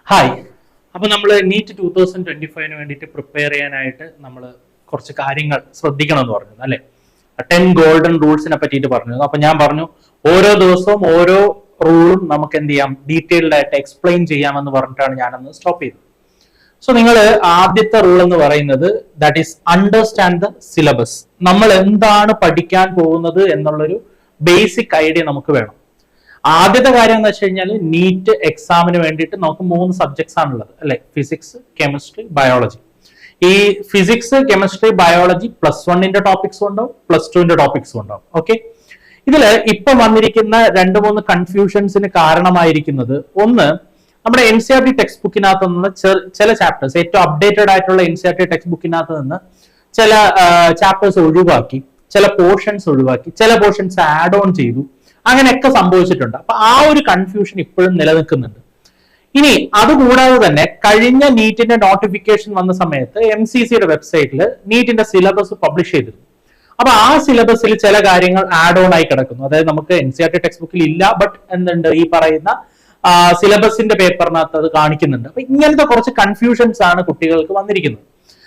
Hi. അപ്പോൾ നമ്മൾ NEET 2025 വേണ്ടിയിട്ട് പ്രിപ്പയർ ചെയ്യാനായിട്ട് നമ്മൾ കുറച്ച് കാര്യങ്ങൾ ശ്രദ്ധിക്കണം എന്ന് പറഞ്ഞു അല്ലെ. 10 ഗോൾഡൻ റൂൾസിനെ പറ്റിയിട്ട് പറഞ്ഞു. അപ്പൊ ഞാൻ പറഞ്ഞു ഓരോ ദിവസവും ഓരോ റൂളും നമുക്ക് എന്ത് ചെയ്യാം, ഡീറ്റെയിൽഡ് ആയിട്ട് എക്സ്പ്ലെയിൻ ചെയ്യാമെന്ന് പറഞ്ഞിട്ടാണ് ഞാനന്ന് സ്റ്റോപ്പ് ചെയ്തത്. സോ നിങ്ങൾ ആദ്യത്തെ റൂൾ എന്ന് പറയുന്നത് that is understand the syllabus. നമ്മൾ എന്താണ് പഠിക്കാൻ പോകുന്നത് എന്നുള്ളൊരു ബേസിക് ഐഡിയ നമുക്ക് വേണം. ആദ്യത്തെ കാര്യം എന്ന് വെച്ച് കഴിഞ്ഞാൽ നീറ്റ് എക്സാമിന് വേണ്ടിയിട്ട് നമുക്ക് 3 സബ്ജക്ട്സ് ആണുള്ളത് അല്ലെ. Physics, chemistry, biology. ഈ ഫിസിക്സ്, കെമിസ്ട്രി, ബയോളജി +1 ടോപ്പിക്സും ഉണ്ടാവും, +2 ടോപ്പിക്സും ഉണ്ടാവും. ഓക്കെ, ഇതില് ഇപ്പൊ വന്നിരിക്കുന്ന 2-3 കൺഫ്യൂഷൻസിന് കാരണമായിരിക്കുന്നത്, ഒന്ന്, നമ്മുടെ NCERT ടെക്സ്റ്റ് ബുക്കിനകത്ത് നിന്ന് ചില ചാപ്റ്റേഴ്സ്, ഏറ്റവും അപ്ഡേറ്റഡ് ആയിട്ടുള്ള NCERT ടെക്സ്റ്റ് ബുക്കിനകത്ത് നിന്ന് ചില ചാപ്റ്റേഴ്സ് ഒഴിവാക്കി, ചില പോർഷൻസ് ഒഴിവാക്കി, ചില പോർഷൻസ് ആഡ് ഓൺ ചെയ്തു. അങ്ങനെയൊക്കെ സംഭവിച്ചിട്ടുണ്ട്. അപ്പൊ ആ ഒരു കൺഫ്യൂഷൻ ഇപ്പോഴും നിലനിൽക്കുന്നുണ്ട്. ഇനി അതുകൂടാതെ തന്നെ കഴിഞ്ഞ നീറ്റിന്റെ നോട്ടിഫിക്കേഷൻ വന്ന സമയത്ത് MCCയുടെ വെബ്സൈറ്റിൽ നീറ്റിന്റെ സിലബസ് പബ്ലിഷ് ചെയ്തിരുന്നു. അപ്പൊ ആ സിലബസിൽ ചില കാര്യങ്ങൾ ആഡ് ഓൺ ആയി കിടക്കുന്നു. അതായത് നമുക്ക് NCERT ടെക്സ്റ്റ് ബുക്കിൽ ഇല്ല, ബട്ട് എന്തുണ്ട്, ഈ പറയുന്ന സിലബസിന്റെ പേപ്പറിനകത്ത് അത് കാണിക്കുന്നുണ്ട്. അപ്പൊ ഇങ്ങനത്തെ കുറച്ച് കൺഫ്യൂഷൻസ് ആണ് കുട്ടികൾക്ക് വന്നിരിക്കുന്നത്.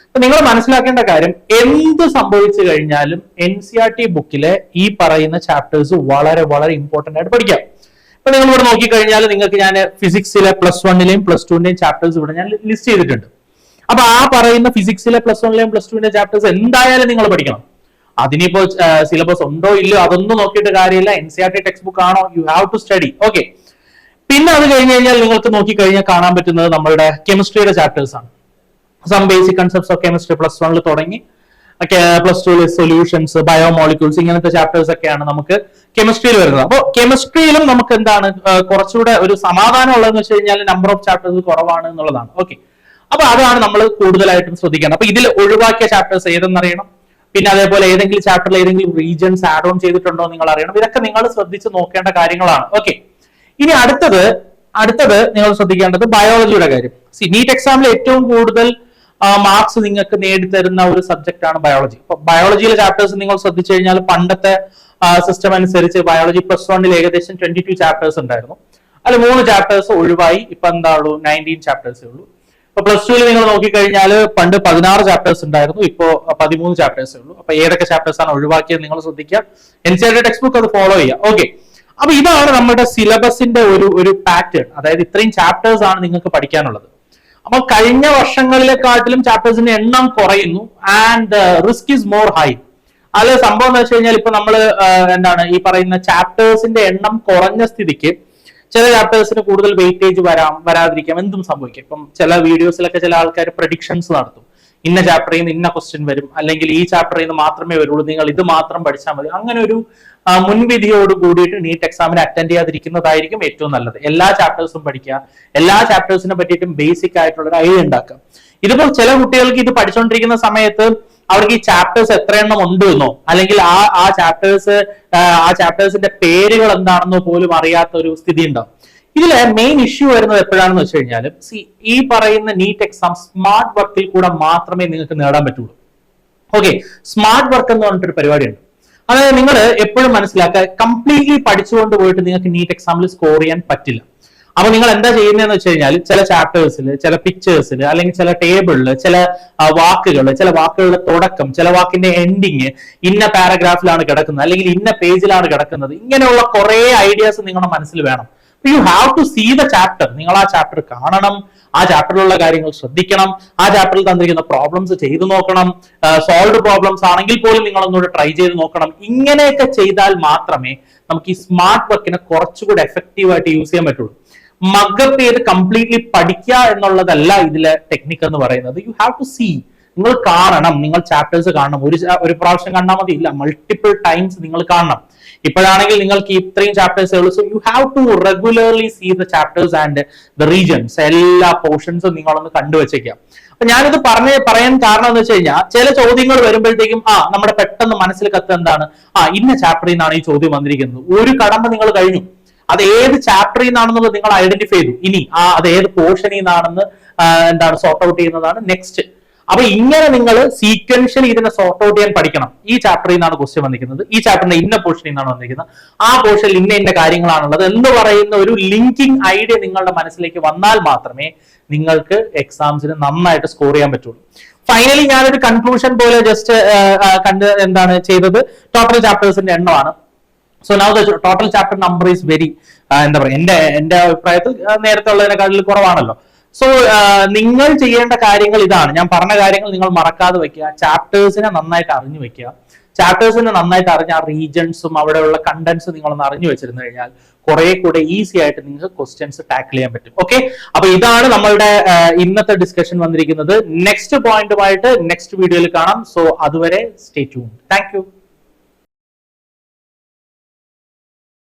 അപ്പൊ നിങ്ങൾ മനസ്സിലാക്കേണ്ട കാര്യം, എന്ത് സംഭവിച്ചു കഴിഞ്ഞാലും NCERT ബുക്കിലെ ഈ പറയുന്ന ചാപ്റ്റേഴ്സ് വളരെ വളരെ ഇമ്പോർട്ടന്റ് ആയിട്ട് പഠിക്കാം. ഇപ്പൊ നിങ്ങൾ ഇവിടെ നോക്കിക്കഴിഞ്ഞാൽ നിങ്ങൾക്ക് ഞാൻ ഫിസിക്സിലെ +1 +2 ചാപ്റ്റേഴ്സ് ഇവിടെ ഞാൻ ലിസ്റ്റ് ചെയ്തിട്ടുണ്ട്. അപ്പൊ ആ പറയുന്ന ഫിസിക്സിലെ +1 +2 ചാപ്റ്റേഴ്സ് എന്തായാലും നിങ്ങൾ പഠിക്കണം. അതിനിപ്പോ സിലബസ് ഉണ്ടോ ഇല്ലയോ അതൊന്നും നോക്കിയിട്ട് കാര്യമില്ല. NCERT ടെക്സ്റ്റ് ബുക്ക് ആണോ, you have to study. Okay, പിന്നെ അത് കഴിഞ്ഞ് കഴിഞ്ഞാൽ നിങ്ങൾക്ക് നോക്കിക്കഴിഞ്ഞാൽ കാണാൻ പറ്റുന്നത് നമ്മളുടെ കെമിസ്ട്രിയുടെ ചാപ്റ്റേഴ്സ് ആണ്. Some basic concepts of chemistry +1 തുടങ്ങി +2 സൊല്യൂഷൻസ്, ബയോമോളിക്യൂൾസ്, ഇങ്ങനത്തെ ചാപ്റ്റേഴ്സ് ഒക്കെയാണ് നമുക്ക് കെമിസ്ട്രിയിൽ വരുന്നത്. അപ്പോൾ കെമിസ്ട്രിയിലും നമുക്ക് എന്താണ് കുറച്ചുകൂടെ ഒരു സമാധാനം ഉള്ളതെന്ന് വെച്ച് കഴിഞ്ഞാൽ നമ്പർ ഓഫ് ചാപ്റ്റേഴ്സ് കുറവാണ് എന്നുള്ളതാണ്. ഓക്കെ, അപ്പൊ അതാണ് നമ്മൾ കൂടുതലായിട്ടും ശ്രദ്ധിക്കേണ്ടത്. അപ്പൊ ഇതിൽ ഒഴിവാക്കിയ ചാപ്റ്റേഴ്സ് ഏതെന്നറിയണം. പിന്നെ അതേപോലെ ഏതെങ്കിലും ചാപ്റ്ററിൽ ഏതെങ്കിലും റീജിയൻസ് ആഡ് ഓൺ ചെയ്തിട്ടുണ്ടോ നിങ്ങൾ അറിയണം. ഇതൊക്കെ നിങ്ങൾ ശ്രദ്ധിച്ച് നോക്കേണ്ട കാര്യങ്ങളാണ്. ഓക്കെ, ഇനി അടുത്തത് നിങ്ങൾ ശ്രദ്ധിക്കേണ്ടത് ബയോളജിയുടെ കാര്യം. നീറ്റ് എക്സാമിൽ ഏറ്റവും കൂടുതൽ മാർക്സ് നിങ്ങൾക്ക് നേടിത്തരുന്ന ഒരു സബ്ജക്ട് ആണ് ബയോളജി. അപ്പൊ ബയോളജിയിലെ ചാപ്റ്റേഴ്സ് നിങ്ങൾ ശ്രദ്ധിച്ചു കഴിഞ്ഞാൽ പണ്ടത്തെ സിസ്റ്റം അനുസരിച്ച് ബയോളജി +1 ഏകദേശം 22 ചാപ്റ്റേഴ്സ് ഉണ്ടായിരുന്നു. അതിൽ 3 ചാപ്റ്റേഴ്സ് ഒഴിവായി. ഇപ്പൊ എന്താണോ 19 ചാപ്റ്റേഴ്സേ ഉള്ളൂ. ഇപ്പൊ +2 നിങ്ങൾ നോക്കിക്കഴിഞ്ഞാൽ പണ്ട് 16 ചാപ്റ്റേഴ്സ് ഉണ്ടായിരുന്നു, ഇപ്പോ 13 ചാപ്റ്റേഴ്സേ ഉള്ളൂ. അപ്പൊ ഏതൊക്കെ ചാപ്റ്റേഴ്സ് ആണ് ഒഴിവാക്കിയത് നിങ്ങൾ ശ്രദ്ധിക്കുക. NCERT ടെക്സ്റ്റ് ബുക്ക് അത് ഫോളോ ചെയ്യുക. ഓക്കെ, അപ്പൊ ഇതാണ് നമ്മുടെ സിലബസിന്റെ ഒരു പാറ്റേൺ. അതായത് ഇത്രയും ചാപ്റ്റേഴ്സ് ആണ് നിങ്ങൾക്ക് പഠിക്കാനുള്ളത്. അപ്പൊ കഴിഞ്ഞ വർഷങ്ങളിലെക്കാട്ടിലും ചാപ്റ്റേഴ്സിന്റെ എണ്ണം കുറയുന്നു and risk is more high. അത് സംഭവം എന്ന് വെച്ച് കഴിഞ്ഞാൽ ഇപ്പൊ നമ്മൾ എന്താണ് ഈ പറയുന്ന ചാപ്റ്റേഴ്സിന്റെ എണ്ണം കുറഞ്ഞ സ്ഥിതിക്ക് ചില ചാപ്റ്റേഴ്സിന് കൂടുതൽ വെയിറ്റേജ് വരാതിരിക്കാം, എന്തും സംഭവിക്കാം. ഇപ്പം ചില വീഡിയോസിലൊക്കെ ചില ആൾക്കാർ പ്രഡിക്ഷൻസ് നടത്തും, ഇന്ന ചാപ്റ്ററിൽ നിന്ന് ഇന്ന ക്വസ്റ്റ്യൻ വരും, അല്ലെങ്കിൽ ഈ ചാപ്റ്ററിൽ നിന്ന് മാത്രമേ വരുള്ളൂ, നിങ്ങൾ ഇത് മാത്രം പഠിച്ചാൽ മതി. അങ്ങനെ ഒരു മുൻവിധിയോട് കൂടിയിട്ട് നീറ്റ് എക്സാമിന് അറ്റൻഡ് ചെയ്യാതിരിക്കുന്നതായിരിക്കും ഏറ്റവും നല്ലത്. എല്ലാ ചാപ്റ്റേഴ്സും പഠിക്കുക, എല്ലാ ചാപ്റ്റേഴ്സിനെ പറ്റിയിട്ടും ബേസിക് ആയിട്ടുള്ള ഒരു ഐഡിയ ഉണ്ടാക്കുക. ഇതിപ്പോ ചില കുട്ടികൾക്ക് ഇത് പഠിച്ചുകൊണ്ടിരിക്കുന്ന സമയത്ത് അവർക്ക് ഈ ചാപ്റ്റേഴ്സ് എത്ര എണ്ണം ഉണ്ട് എന്നോ, അല്ലെങ്കിൽ ആ ചാപ്റ്റേഴ്സിന്റെ പേരുകൾ എന്താണെന്നോ പോലും അറിയാത്ത ഒരു സ്ഥിതി ഉണ്ടാവും. ഇതിലെ മെയിൻ ഇഷ്യൂ വരുന്നത് എപ്പോഴാണെന്ന് വെച്ച് കഴിഞ്ഞാൽ, ഈ പറയുന്ന നീറ്റ് എക്സാം സ്മാർട്ട് വർക്കിൽ കൂടെ മാത്രമേ നിങ്ങൾക്ക് നേടാൻ പറ്റുള്ളൂ. ഓക്കെ, സ്മാർട്ട് വർക്ക് എന്ന് പറഞ്ഞിട്ടൊരു പരിപാടിയുണ്ട്. അതായത് നിങ്ങൾ എപ്പോഴും മനസ്സിലാക്കുക, കംപ്ലീറ്റ്ലി പഠിച്ചുകൊണ്ട് പോയിട്ട് നിങ്ങൾക്ക് നീറ്റ് എക്സാമിൽ സ്കോർ ചെയ്യാൻ പറ്റില്ല. അപ്പൊ നിങ്ങൾ എന്താ ചെയ്യുന്നതെന്ന് വെച്ച് കഴിഞ്ഞാൽ ചില ചാപ്റ്റേഴ്സിൽ, ചില പിക്ചേഴ്സിൽ, അല്ലെങ്കിൽ ചില ടേബിളിൽ, ചില വാക്കുകളുടെ തുടക്കം, ചില വാക്കിന്റെ എൻഡിങ് ഇന്ന പാരഗ്രാഫിലാണ് കിടക്കുന്നത്, അല്ലെങ്കിൽ ഇന്ന പേജിലാണ് കിടക്കുന്നത്. ഇങ്ങനെയുള്ള കുറെ ഐഡിയാസ് നിങ്ങളുടെ മനസ്സിൽ വേണം. You have to see the chapter. നിങ്ങൾ ആ ചാപ്റ്റർ കാണണം, ആ ചാപ്റ്ററിലുള്ള കാര്യങ്ങൾ ശ്രദ്ധിക്കണം, ആ ചാപ്റ്ററിൽ തന്നിരിക്കുന്ന പ്രോബ്ലംസ് ചെയ്തു നോക്കണം. സോൾവ്ഡ് പ്രോബ്ലംസ് ആണെങ്കിൽ പോലും നിങ്ങൾ ഒന്നുകൂടെ ട്രൈ ചെയ്ത് നോക്കണം. ഇങ്ങനെയൊക്കെ ചെയ്താൽ മാത്രമേ നമുക്ക് ഈ സ്മാർട്ട് വർക്കിനെ കുറച്ചുകൂടി എഫക്റ്റീവ് ആയിട്ട് യൂസ് ചെയ്യാൻ പറ്റുള്ളൂ. മഗപ്പ് ചെയ്ത് കംപ്ലീറ്റ്ലി പഠിക്കുക എന്നുള്ളതല്ല ഇതിലെ ടെക്നിക്ക് എന്ന് പറയുന്നത്. യു ഹാവ് ടു സീ, നിങ്ങൾ കാണണം, നിങ്ങൾ ചാപ്റ്റേഴ്സ് കാണണം. ഒരു പ്രാവശ്യം കണ്ടാൽ മതി, ഇല്ല, മൾട്ടിപ്പിൾ ടൈംസ് നിങ്ങൾ കാണണം. ഇപ്പോഴാണെങ്കിൽ നിങ്ങൾക്ക് ഇത്രയും ചാപ്റ്റേഴ്സ് ഉള്ളൂ. So you have to regularly see the chapters and the regions. എല്ലാ പോർഷൻസും നിങ്ങളൊന്ന് കണ്ടുവച്ചേക്കാം. അപ്പൊ ഞാനിത് പറയാൻ കാരണം എന്ന് വെച്ച് കഴിഞ്ഞാൽ, ചില ചോദ്യങ്ങൾ വരുമ്പോഴത്തേക്കും നമ്മുടെ പെട്ടെന്ന് മനസ്സിൽ കത്ത് എന്താണ്, ഇന്ന ചാപ്റ്ററിൽ നിന്നാണ് ഈ ചോദ്യം വന്നിരിക്കുന്നത്. ഒരു കടമ്പ നിങ്ങൾ കഴിഞ്ഞു, അത് ഏത് ചാപ്റ്ററിൽ നിന്നാണെന്നുള്ളത് നിങ്ങൾ ഐഡന്റിഫൈ ചെയ്തു. ഇനി അത് ഏത് പോർഷനിൽ നിന്നാണെന്ന് സോർട്ട് ഔട്ട് ചെയ്യുന്നതാണ് നെക്സ്റ്റ്. അപ്പൊ ഇങ്ങനെ നിങ്ങൾ സീക്വൻഷ്യലി ഇതിനെ സോർട്ട് ഔട്ട് ചെയ്യാൻ പഠിക്കണം. ഈ ചാപ്റ്ററിൽ നിന്നാണ് ക്വസ്റ്റ്യൻ വന്നിരിക്കുന്നത്, ഈ ചാപ്റ്ററിന്റെ ഇന്ന പോർഷനിൽ നിന്നാണ് വന്നിരിക്കുന്നത്, ആ പോർഷനിൽ ഇന്ന കാര്യങ്ങളാണുള്ളത് എന്ന് പറയുന്ന ഒരു ലിങ്കിങ് ഐഡിയ നിങ്ങളുടെ മനസ്സിലേക്ക് വന്നാൽ മാത്രമേ നിങ്ങൾക്ക് എക്സാംസിന് നന്നായിട്ട് സ്കോർ ചെയ്യാൻ പറ്റുള്ളൂ. ഫൈനലി ഞാനൊരു കൺക്ലൂഷൻ പോലെ ജസ്റ്റ് എന്താണ് ചെയ്തത്, ടോട്ടൽ ചാപ്റ്റേഴ്സിന്റെ എണ്ണമാണ്. So now the total chapter number is very എന്താ പറയുക, എന്റെ അഭിപ്രായത്തിൽ നേരത്തെ ഉള്ളതിനെക്കാട്ടിൽ കുറവാണല്ലോ. സോ നിങ്ങൾ ചെയ്യേണ്ട കാര്യങ്ങൾ ഇതാണ്, ഞാൻ പറഞ്ഞ കാര്യങ്ങൾ നിങ്ങൾ മറക്കാതെ വെക്കുക. ചാപ്റ്റേഴ്സിനെ നന്നായിട്ട് അറിഞ്ഞു വെക്കുക. ചാപ്റ്റേഴ്സിനെ നന്നായിട്ട് അറിഞ്ഞ ആ റീജൻസും അവിടെയുള്ള കണ്ടന്റ്സ് നിങ്ങളൊന്ന് അറിഞ്ഞു വെച്ചിരുന്നു കഴിഞ്ഞാൽ കുറെ കൂടെ ഈസി ആയിട്ട് നിങ്ങൾക്ക് ക്വസ്റ്റ്യൻസ് ടാക്കിൾ ചെയ്യാൻ പറ്റും. ഓക്കെ, അപ്പൊ ഇതാണ് നമ്മളുടെ ഇന്നത്തെ ഡിസ്കഷൻ വന്നിരിക്കുന്നത്. നെക്സ്റ്റ് പോയിന്റുമായിട്ട് നെക്സ്റ്റ് വീഡിയോയിൽ കാണാം. സോ അതുവരെ സ്റ്റേ ട്യൂൺഡ്. Thank you.